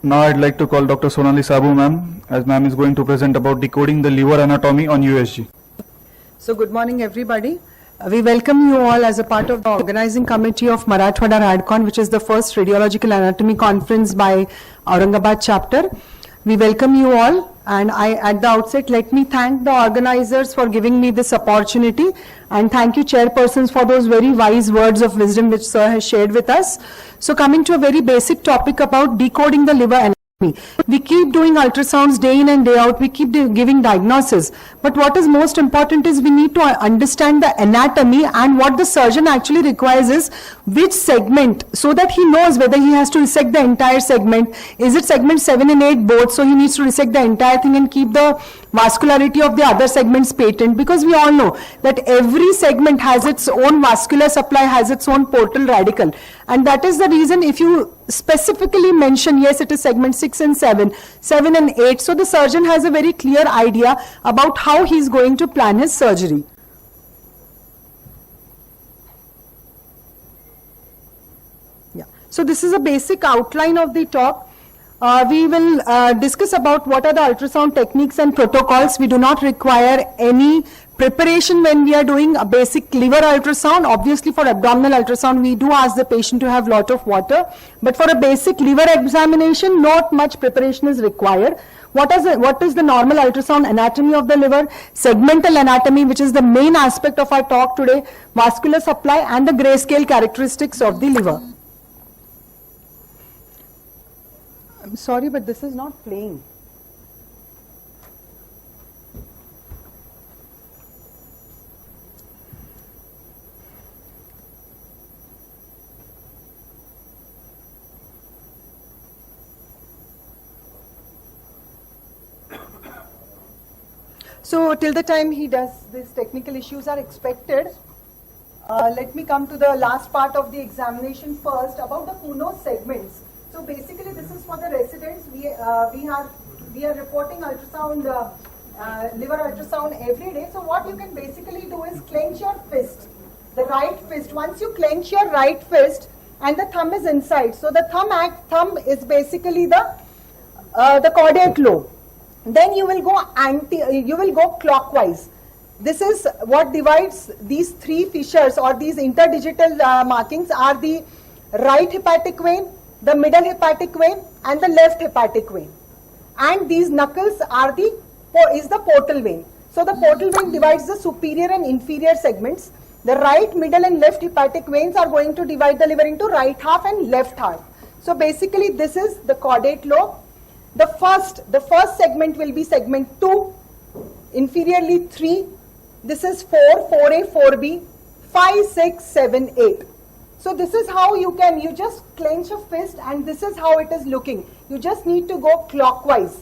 Now I'd like to call Dr. Sonali Sabu ma'am, as ma'am is going to present about decoding the liver anatomy on USG. So good morning everybody. We welcome you all as a part of the organizing committee of Marathwada RADCon, which is the first radiological anatomy conference by Aurangabad chapter. We welcome you all, and at the outset, let me thank the organizers for giving me this opportunity, and thank you chairpersons for those very wise words of wisdom which sir has shared with us. So coming to a very basic topic about decoding the liver anatomy. We keep doing ultrasounds day in and day out, we keep giving diagnosis, but what is most important is we need to understand the anatomy, and what the surgeon actually requires is which segment, so that he knows whether he has to resect the entire segment. Is it segment 7 and 8 both, so he needs to resect the entire thing and keep the vascularity of the other segments patent, because we all know that every segment has its own vascular supply, has its own portal radical, and that is the reason if you specifically mention, yes, it is segment 6 and 7, 7 and 8, so the surgeon has a very clear idea about how he is going to plan his surgery. Yeah. So this is a basic outline of the talk. We will discuss about what are the ultrasound techniques and protocols. We do not require any preparation when we are doing a basic liver ultrasound. Obviously for abdominal ultrasound we do ask the patient to have lot of water, but for a basic liver examination not much preparation is required. What is the normal ultrasound anatomy of the liver? Segmental anatomy, which is the main aspect of our talk today, vascular supply and the grayscale characteristics of the liver. I'm sorry, but this is not playing. So till the time he does, these technical issues are expected. Let me come to the last part of the examination first, about the Kuno segments. So basically this is for the residents. We are reporting ultrasound, liver ultrasound every day. So what you can basically do is clench your fist, the right fist. Once you clench your right fist and the thumb is inside, so the thumb is basically the caudate lobe. Then you will go clockwise. This is what divides these three fissures, or these interdigital markings are the right hepatic vein, the middle hepatic vein and the left hepatic vein. And these knuckles is the portal vein. So the portal vein divides the superior and inferior segments. The right, middle and left hepatic veins are going to divide the liver into right half and left half. So basically this is the caudate lobe. The first segment will be segment 2, inferiorly 3, this is 4, 4A, 4B, 5, 6, 7, 8. So this is how you just clench a fist and this is how it is looking. You just need to go clockwise.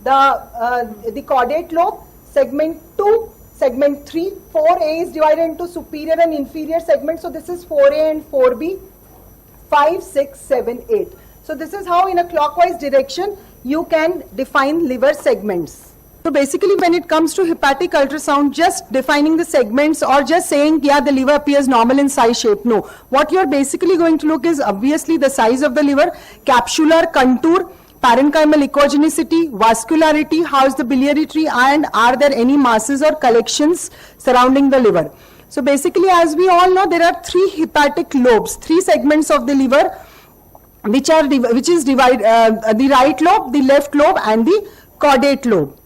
The caudate lobe, segment 2, segment 3, 4A is divided into superior and inferior segments. So this is 4A and 4B, 5, 6, 7, 8. So this is how in a clockwise direction you can define liver segments. So basically when it comes to hepatic ultrasound, just defining the segments or just saying, yeah, the liver appears normal in size, shape, no. What you're basically going to look is obviously the size of the liver, capsular contour, parenchymal echogenicity, vascularity, how is the biliary tree, and are there any masses or collections surrounding the liver. So basically, as we all know, there are three hepatic lobes, three segments of the liver, which is the right lobe, the left lobe and the caudate lobe.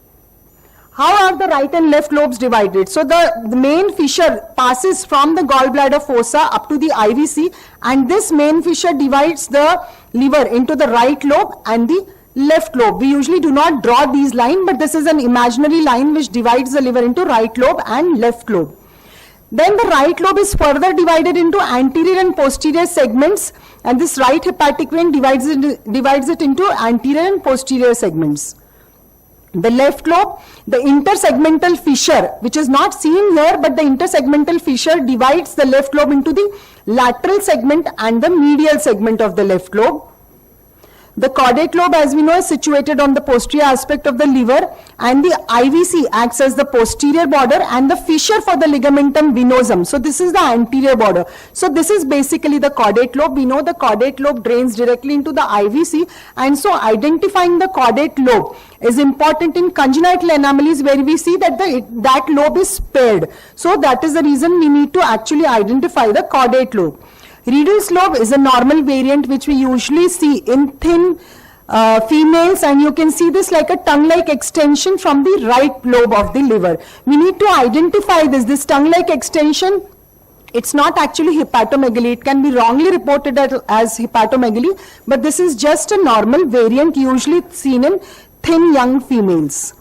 How are the right and left lobes divided? So the main fissure passes from the gallbladder fossa up to the IVC, and this main fissure divides the liver into the right lobe and the left lobe. We usually do not draw these lines, but this is an imaginary line which divides the liver into right lobe and left lobe. Then the right lobe is further divided into anterior and posterior segments, and this right hepatic vein divides it into anterior and posterior segments. The left lobe, the intersegmental fissure, which is not seen here, but the intersegmental fissure divides the left lobe into the lateral segment and the medial segment of the left lobe. The caudate lobe, as we know, is situated on the posterior aspect of the liver, and the IVC acts as the posterior border and the fissure for the ligamentum venosum. So this is the anterior border. So this is basically the caudate lobe. We know the caudate lobe drains directly into the IVC, and so identifying the caudate lobe is important in congenital anomalies where we see that that lobe is spared. So that is the reason we need to actually identify the caudate lobe. Riedl's lobe is a normal variant which we usually see in thin females, and you can see this like a tongue-like extension from the right lobe of the liver. We need to identify this tongue-like extension. It's not actually hepatomegaly. It can be wrongly reported as hepatomegaly, but this is just a normal variant usually seen in thin young females.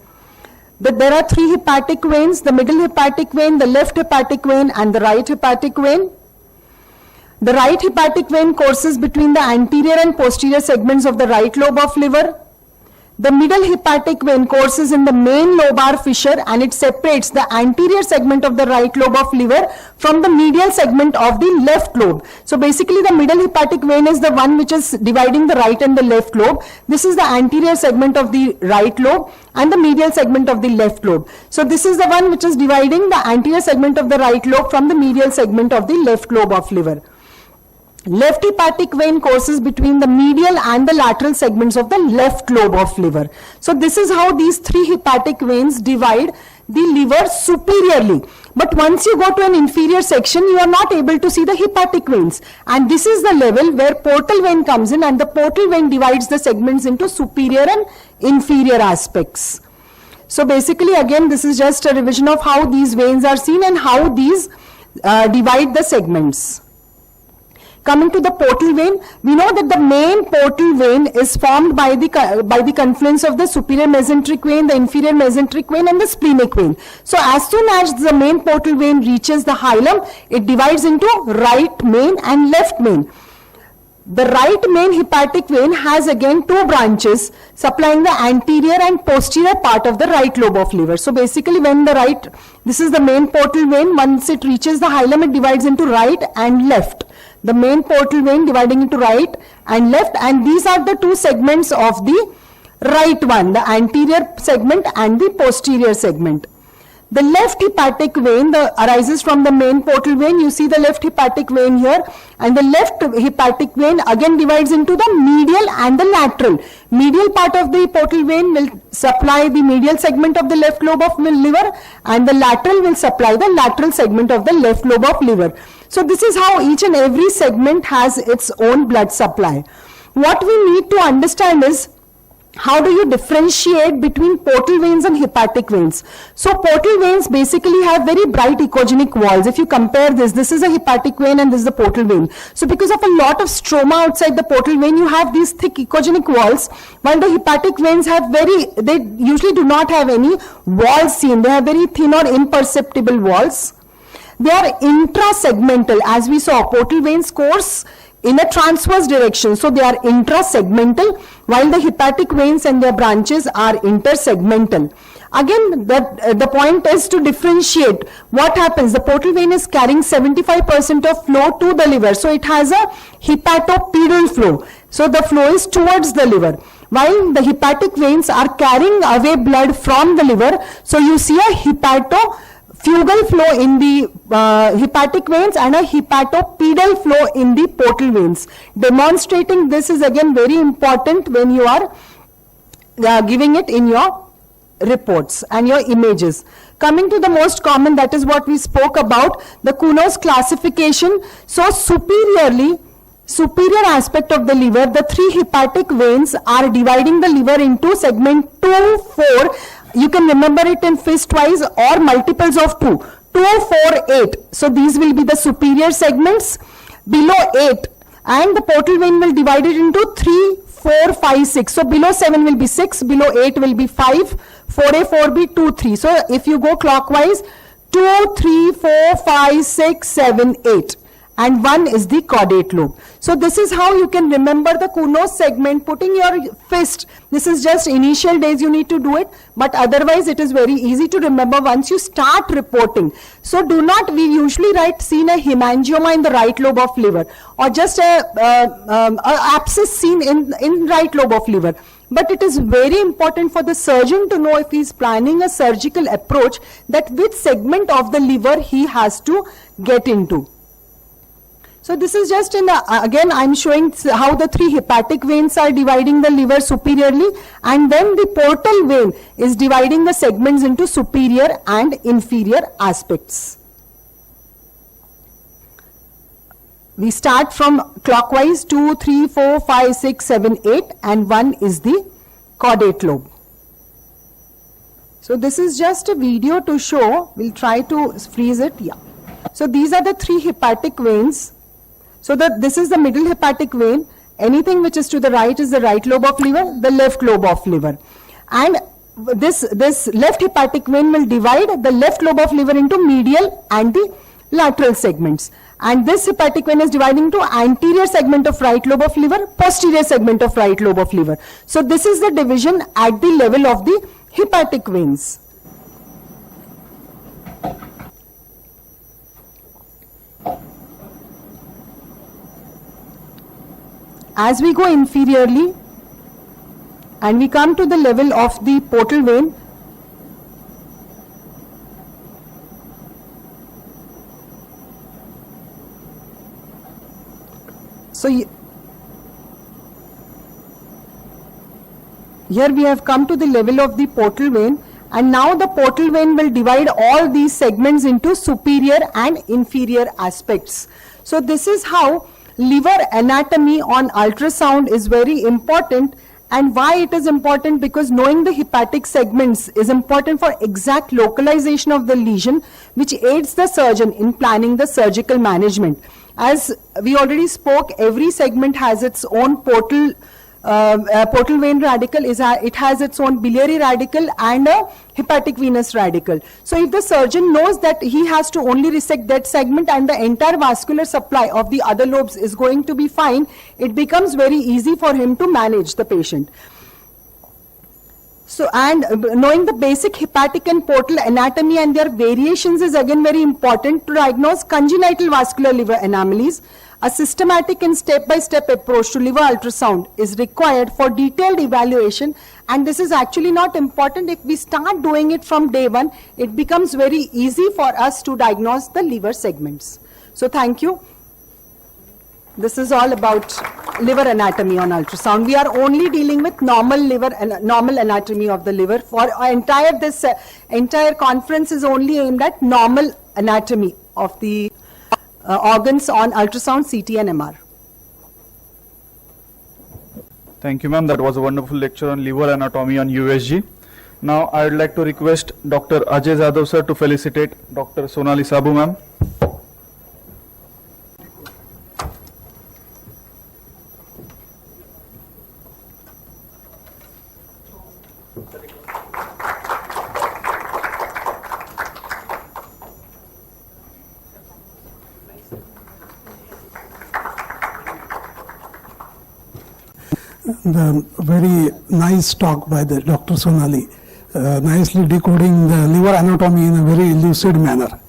But there are three hepatic veins: the middle hepatic vein, the left hepatic vein, and the right hepatic vein. The right hepatic vein courses between the anterior and posterior segments of the right lobe of liver. The middle hepatic vein courses in the main lobar fissure, and it separates the anterior segment of the right lobe of liver from the medial segment of the left lobe. So basically the middle hepatic vein is the one which is dividing the right and the left lobe. This is the anterior segment of the right lobe and the medial segment of the left lobe. So this is the one which is dividing the anterior segment of the right lobe from the medial segment of the left lobe of liver. Left hepatic vein courses between the medial and the lateral segments of the left lobe of liver. So this is how these three hepatic veins divide the liver superiorly. But once you go to an inferior section, you are not able to see the hepatic veins. And this is the level where portal vein comes in, and the portal vein divides the segments into superior and inferior aspects. So basically, again, this is just a revision of how these veins are seen and how these divide the segments. Coming to the portal vein, we know that the main portal vein is formed by the confluence of the superior mesenteric vein, the inferior mesenteric vein, and the splenic vein. So as soon as the main portal vein reaches the hilum, it divides into right main and left main. The right main hepatic vein has again two branches supplying the anterior and posterior part of the right lobe of liver. So basically when this is the main portal vein, once it reaches the hilum, it divides into right and left. The main portal vein dividing into right and left, and these are the two segments of the right one, the anterior segment and the posterior segment. The left hepatic vein arises from the main portal vein. You see the left hepatic vein here, and the left hepatic vein again divides into the medial and the lateral. Medial part of the portal vein will supply the medial segment of the left lobe of liver, and the lateral will supply the lateral segment of the left lobe of liver. So this is how each and every segment has its own blood supply. What we need to understand is, how do you differentiate between portal veins and hepatic veins? So portal veins basically have very bright echogenic walls. If you compare this is a hepatic vein and this is the portal vein. So because of a lot of stroma outside the portal vein, you have these thick echogenic walls, while the hepatic veins they usually do not have any walls seen. They have very thin or imperceptible walls. They are intrasegmental. As we saw, portal veins course in a transverse direction, so they are intrasegmental, while the hepatic veins and their branches are intersegmental. Again, the point is to differentiate what happens. The portal vein is carrying 75% of flow to the liver, so it has a hepatopedal flow. So the flow is towards the liver, while the hepatic veins are carrying away blood from the liver. So you see a hepatofugal flow in the hepatic veins and a hepatopedal flow in the portal veins. Demonstrating this is again very important when you are giving it in your reports and your images. Coming to the most common, that is what we spoke about, the Kuno's classification. So superior aspect of the liver, the three hepatic veins are dividing the liver into segment 2, 4. You can remember it in fistwise or multiples of 2. 2, 4, 8. So these will be the superior segments. Below 8, and the portal vein will divide it into 3, 4, 5, 6. So below 7 will be 6, below 8 will be 5, 4A, 4B, 2, 3. So if you go clockwise, 2, 3, 4, 5, 6, 7, 8. and one is the caudate lobe. So this is how you can remember the Kunos segment, putting your fist. This is just initial days you need to do it, but otherwise it is very easy to remember once you start reporting. So do not, we usually write seen a hemangioma in the right lobe of liver, or just a abscess seen in right lobe of liver. But it is very important for the surgeon to know, if he is planning a surgical approach, that which segment of the liver he has to get into. So this is just in the, again I am showing how the three hepatic veins are dividing the liver superiorly, and then the portal vein is dividing the segments into superior and inferior aspects. We start from clockwise 2, 3, 4, 5, 6, 7, 8, and 1 is the caudate lobe. So this is just a video to show, we'll try to freeze it, yeah. So these are the three hepatic veins. So this is the middle hepatic vein. Anything which is to the right is the right lobe of liver, the left lobe of liver. And this left hepatic vein will divide the left lobe of liver into medial and the lateral segments. And this hepatic vein is dividing into anterior segment of right lobe of liver, posterior segment of right lobe of liver. So this is the division at the level of the hepatic veins. As we go inferiorly and we come to the level of the portal vein, so here we have come to the level of the portal vein, and now the portal vein will divide all these segments into superior and inferior aspects. So this is how liver anatomy on ultrasound is very important. And why it is important? Because knowing the hepatic segments is important for exact localization of the lesion, which aids the surgeon in planning the surgical management. As we already spoke, every segment has its own portal vein radical, it has its own biliary radical and a hepatic venous radical. So if the surgeon knows that he has to only resect that segment and the entire vascular supply of the other lobes is going to be fine, it becomes very easy for him to manage the patient. So, and knowing the basic hepatic and portal anatomy and their variations is again very important to diagnose congenital vascular liver anomalies. A systematic and step-by-step approach to liver ultrasound is required for detailed evaluation, and this is actually not important. If we start doing it from day one, it becomes very easy for us to diagnose the liver segments. So thank you. This is all about liver anatomy on ultrasound. We are only dealing with normal liver and normal anatomy of the liver. For this entire conference is only aimed at normal anatomy of the organs on ultrasound, CT and MR. Thank you, ma'am. That was a wonderful lecture on liver anatomy on USG. Now I would like to request Dr. Ajay Jadhav sir to felicitate Dr. Sonali Saboo ma'am. The very nice talk by the Dr. Sonali, nicely decoding the liver anatomy in a very lucid manner.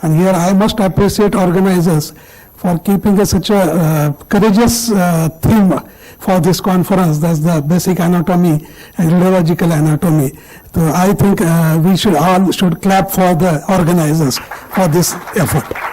And here I must appreciate organizers for keeping such a courageous theme for this conference. That's the basic anatomy and radiological anatomy. So I think we should all clap for the organizers for this effort.